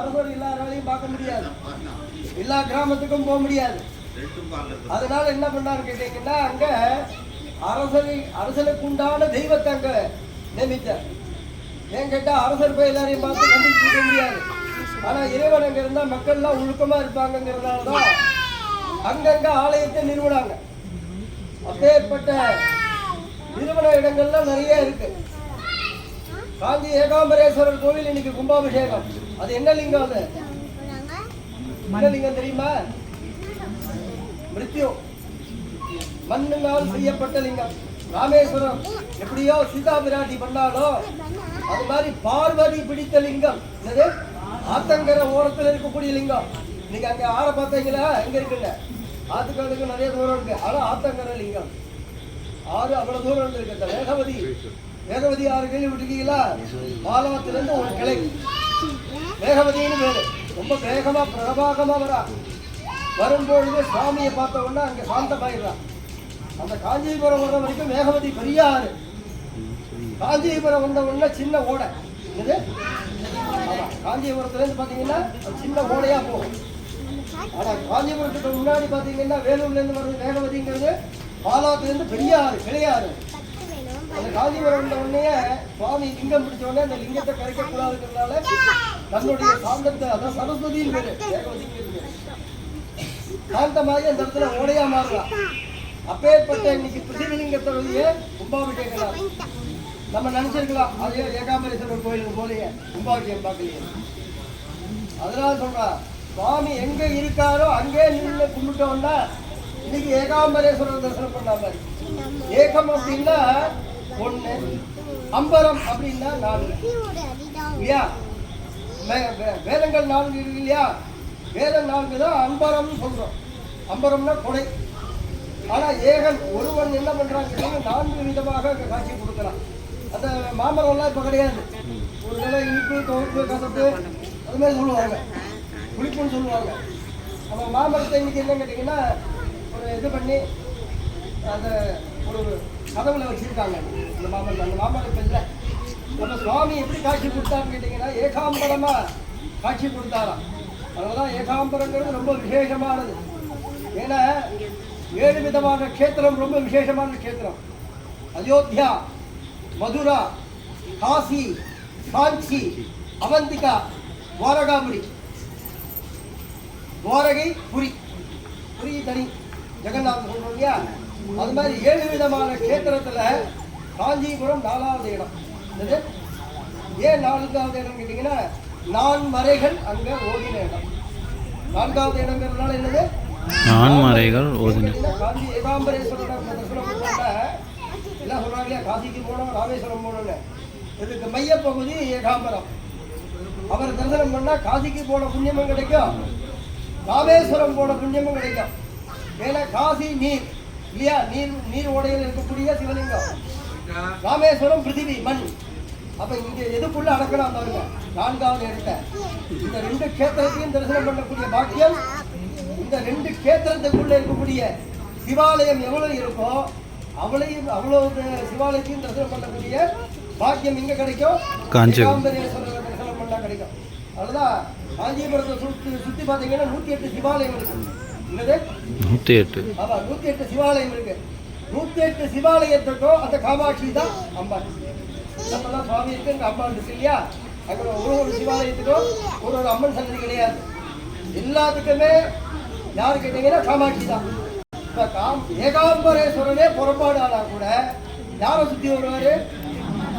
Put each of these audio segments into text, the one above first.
அரசர் எல்லாராலையும் பார்க்க முடியாது, எல்லா கிராமத்துக்கும் போக முடியாது. அதனால என்ன பண்ணான்னு கேட்டீங்கன்னா அங்க அரசனுக்கு உண்டான தெய்வத்தை அங்க நியமித்தார். ஏன் கேட்டா அரசர் போய் எல்லாரையும் பார்த்து கண்டிக்க முடியாது. ஆனா இறைவன் அங்க இருந்தா மக்கள் எல்லாம் ஒழுக்கமா இருப்பாங்கிறதுனாலதான் அங்கங்க ஆலயத்தை நிறுவனாங்க. அப்பேற்பட்ட நிறுவன இடங்கள்லாம் நிறைய இருக்கு. காஞ்சி ஏகாம்பரேஸ்வரர் கோவில் இன்னைக்கு கும்பாபிஷேகம். அது என்ன லிங்கம்? அது என்ன லிங்கம் தெரியுமா? மிருத்யு, மண்ணினால் செய்யப்பட்ட லிங்கம். ராமேஸ்வரம் எப்படியோ சீதா பிராட்டி பண்ணாலோ அது மாதிரி பார்வதி பிடித்த லிங்கம். என்னது? ஆத்தங்கர ஓரத்தில் இருக்கக்கூடிய லிங்கம். இன்னைக்கு அங்க ஆற பார்த்தீங்களா? எங்க இருக்குல்ல, ஆத்துக்கு அதுக்கு நிறைய தூரம் இருக்கு. ஆனா ஆத்தங்கர லிங்கம் ஆறு அவ்வளவு தூரம் இருக்கு. வேகவதி ஆறு கேள்வி விட்டுருக்கீங்களா? பாலவத்திலிருந்து ஒரு கிளை வேகவதின்னு பேரு. ரொம்ப வேகமா பிரபாகமா வரா. வரும்பொழுது சுவாமியை பார்த்த உடனே அங்க சாந்தமாயிடுறான். அந்த காஞ்சிபுரம் வர்ற வரைக்கும் வேகவதி பெரிய ஆறு. காஞ்சிபுரம் வந்த உடனே சின்ன ஓடை. இது காஞ்சிபுரத்துல இருந்து பாத்தீங்கன்னா சின்ன ஓடையா போகும். ஆனா காஞ்சிபுரத்துக்கு முன்னாடி பாத்தீங்கன்னா வேலூர்ல இருந்து வர்றது வேகவதிங்கிறது பாலாத்துல இருந்து பெரிய ஆறு, கிளையாறு. அந்த காஞ்சிபுரம் வந்த உடனே சுவாமி லிங்கம் பிடிச்ச உடனே அந்த லிங்கத்தை கரைக்க கூடாதுங்கிறதுனால தன்னுடைய சாந்தத்தை, அதான் சரஸ்வதியின் பேரு, வேகவதிங்கிறது சாந்தமாக அந்த இடத்துல ஓடையா மாறலாம். அப்பேற்பட்ட இன்னைக்கு பிருத்திவிலிங்கத்தோடைய கும்பாபிஷேகம் நம்ம நினைச்சிருக்கலாம். அதே ஏகாம்பரேஸ்வரர் கோயிலுக்கு போலயே கும்பாபிஷேகம் பார்க்கலையே. அதனால சொல்றா, சுவாமி எங்க இருக்காரோ அங்கே நின்று கும்பிட்டோம்னா இன்னைக்கு ஏகாம்பரேஸ்வரர் தரிசனம் பண்ண மாதிரி. ஏகம் அப்படின்னா ஒண்ணு, அம்பரம் அப்படின்னா 4 இல்லையா? வேதங்கள் 4 இருக்கு இல்லையா? வேதம் 4 தான் அம்பரம் சொல்றோம். அம்பரம்னா கொடை. ஆனா ஏகன் ஒருவன் என்ன பண்றாங்க, 4 விதமாக காட்சி கொடுக்கலாம். அந்த மாமரம் எல்லாம் இப்ப கிடையாது. ஒரு நிலை இனிப்பு, துவப்பு, கசப்பு அது மாதிரி சொல்லுவாங்க, புளிப்புன்னு சொல்லுவாங்க. நம்ம மாமரத்தை இன்னைக்கு என்ன கேட்டீங்கன்னா ஒரு இது பண்ணி அந்த ஒரு கதவுல வச்சிருக்காங்க. அந்த மாமரத்தை இல்லை. நம்ம சுவாமி எப்படி காட்சி கொடுத்தாருன்னு கேட்டீங்கன்னா ஏகாம்பரமா காட்சி கொடுத்தாராம். அதனாலதான் ஏகாம்பரங்கிறது ரொம்ப விசேஷமானது. ஏன்னா 7 விதமான க்ஷேத்திரம் ரொம்ப விசேஷமான க்ஷேத்திரம். அயோத்தியா, மதுரா, காசி, காஞ்சி, அவந்திகா, துவாரகாபுரி, துவாரகை, புரி. புரி தனி ஜெகநாதன் சொல்றோம் இல்லையா? அது மாதிரி 7 விதமான க்ஷேத்திரத்துல காஞ்சிபுரம் 4வது இடம். ஏன் 4வது இடம் கேட்டீங்கன்னா 4 மறைகள் அங்க ஓடின இடம். 4வது இடங்கிறதுனால என்னது? 4 மறைகள் ஓடின. காஞ்சி ஏகாம்பரேஸ்வரர் தரிசனம் பண்ணாங்க. எல்லாம் சொல்றாங்க இல்லையா, காசிக்கு போனோம், ராமேஸ்வரம் போனோம்னு. இதுக்கு மையப்பகுதி ஏகாம்பரம். அவர் தரிசனம் பண்ணா காசிக்கு போன புண்ணியமும் கிடைக்கும், ராமேஸ்வரம் போன புண்ணியமும் கிடைக்கும். ஏன்னா காசி நீர் இல்லையா? நீர் ஓடையில் இருக்கக்கூடிய சிவலிங்கம். ராமேஸ்வரம் பிருத்திவி, மண். அப்ப இங்க எதுக்குள்ள அடக்கலாம் பாருங்க, 4வது இடத்த. இந்த 2 க்ஷேத்திரத்தையும் தரிசனம் பண்ணக்கூடிய பாக்கியம், இந்த 2 க்ஷேத்திரத்துக்குள்ள இருக்கக்கூடிய சிவாலயம் எவ்வளவு இருக்கோ அவ்வளவு சிவாலயத்தையும் தரிசனம் பண்ணக்கூடிய பாக்கியம் இங்க கிடைக்கும். ஏகாம்பரேஸ்வரர் தரிசனம் பண்ணா கிடைக்கும். அதுதான் காஞ்சிபுரத்தை சுத்தி பாத்தீங்கன்னா 108 சிவாலயம் இருக்கு. என்னது? 108. ஆமா, 108 சிவாலயம் இருக்கு. 108 சிவாலயத்துக்கும் அந்த காமாட்சி தான் அம்பாள். நம்மளாம் சுவாமி இருக்கு, அங்க அம்பாள் இருக்கு இல்லையா? அங்க ஒரு சிவாலயத்துக்கும் ஒரு அம்மன் சன்னதி கிடையாது. எல்லாத்துக்குமே யாரு கேட்டீங்கன்னா காமாட்சி தான். ஏகாம்பரேஸ்வரனே புறப்பாடு ஆனா கூட யாரை சுத்தி வருவாரு?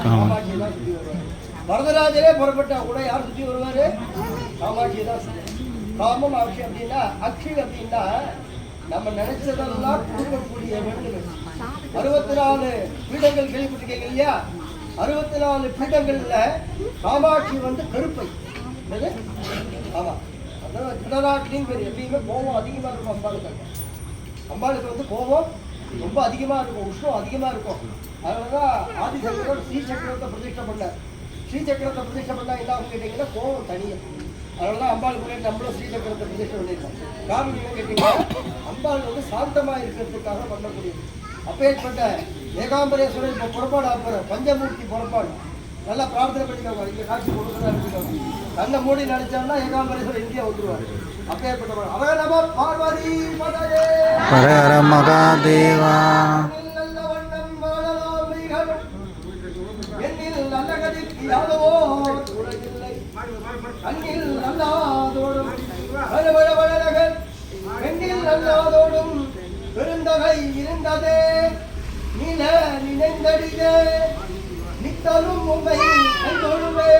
காமாட்சி தான் சுத்தி வருவாரு. வரதராஜரே புறப்பட்டா கூட யார் சுத்தி வருவாரு? காமாட்சி தான் சுத்தி. காமம் அக்ஷி அப்படின்னா, அக்ஷி அப்படின்னா நம்ம நினைச்சதெல்லாம் கொடுக்கக்கூடிய வேண்டுகள். 64 பீடங்கள் கேள்விப்பட்டிருக்கீங்க இல்லையா? 64 பீடங்கள்ல காமாட்சி வந்து கருப்பை. ஆமா, அதான் திருநாட்டிலையும் பேர். எப்பயுமே கோபம் அதிகமா இருக்கும் அம்பாளுக்கு. அம்பாளுக்கு வந்து கோபம் ரொம்ப அதிகமா இருக்கும், உஷ்ணம் அதிகமா இருக்கும். அதனாலதான் ஆதிசங்கரர் ஸ்ரீசக்கரத்தை பிரதிஷ்டை பண்ணார். ஸ்ரீசக்கரத்தை பிரதிஷ்டை பண்ணா என்ன கேட்டீங்கன்னா கோபம் தனியும். அதனாலதான் அம்பாள் கூட நம்மளும் ஸ்ரீசக்கரத்தை பிரதிஷ்டை பண்ணியிருக்கோம். காரணம் என்ன கேட்டீங்கன்னா அம்பாள் வந்து சாந்தமா இருக்கிறதுக்காக பண்ணக்கூடியது. அப்பேற்பட்ட ஏகாம்பரேஸ்வரர் இப்ப புறப்பாடு ஆப்பாரு, பஞ்சமூர்த்தி புறப்பாடு. நல்லா பிரார்த்தனை பண்ணிக்கோங்க. இங்க காட்சி கொடுக்கறதா எடுத்துக்கோங்க. கண்ணை மூடி நடிச்சோம்னா ஏகாம்பரேஸ்வரர் இந்தியா வந்துருவாரு. அப்பேற்பட்ட அவரே நம பார்வதி பதையே ஹர ஹர மகாதேவா. நல்ல வண்ணம் வாழலாம் மெய்களும் என்னில் நல்ல கதிக்கு யாதவோ துணையில்லை கண்ணில் நல்லாதோடும் வளவளவழகன் பெண்ணில் நல்லாதோடும் பெருந்தகை இருந்ததே நில நினைந்தடியே நித்தலும் உண்மை கைதொழுவே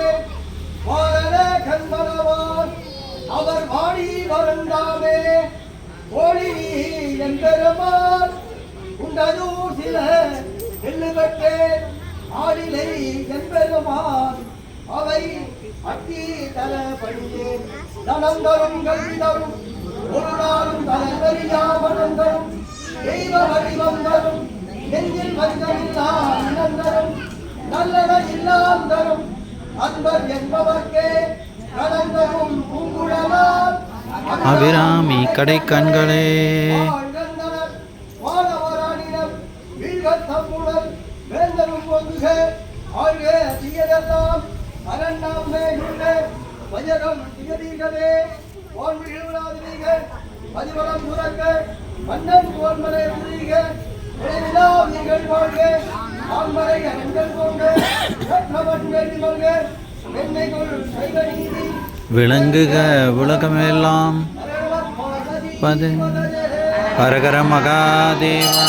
வாழல கண்மனவான் அவர் வாடி வருந்தாமே கோழி என்பெருமான் உண்டதூர் சில நெல்லு பெற்றே ஆடிலை என்பெருமான் அவை அட்டி தர பணியே தனம் தரும் கல்வி தரும் ஒரு நாளும் தலைவரியா மனம் தரும் தெய்வ வடிவம் தரும் நெஞ்சில் வந்தமில்லா இனம் தரும் நல்லன இல்லாம் தரும் அன்பர் என்பவர்க்கே கடந்தரும் பூங்குழலால் அபிராமி கடை கண்களே வாழ்ந்தனர் வானவராணினம் வீழ்கத் தம்முடல் வேந்தரும் ஒதுக ஆழ்க தீயதெல்லாம் அரண்ணாம் மேலுள்ளே வயகம் திகதீகவே வான்விழுவிடாதீக பதிவளம் துறக்க மன்னன் கோன்மலை உரிக விளைவிலா நீங்கள் வாழ்க ஆண்மறை அரண்கள் போங்க கற்றவன் வேண்டி மல்க என்னைக்குள் சைவ நீதி விளங்குக உலகமெல்லாம் அரவன் பாசதி பத ஹரஹர மகாதேவா.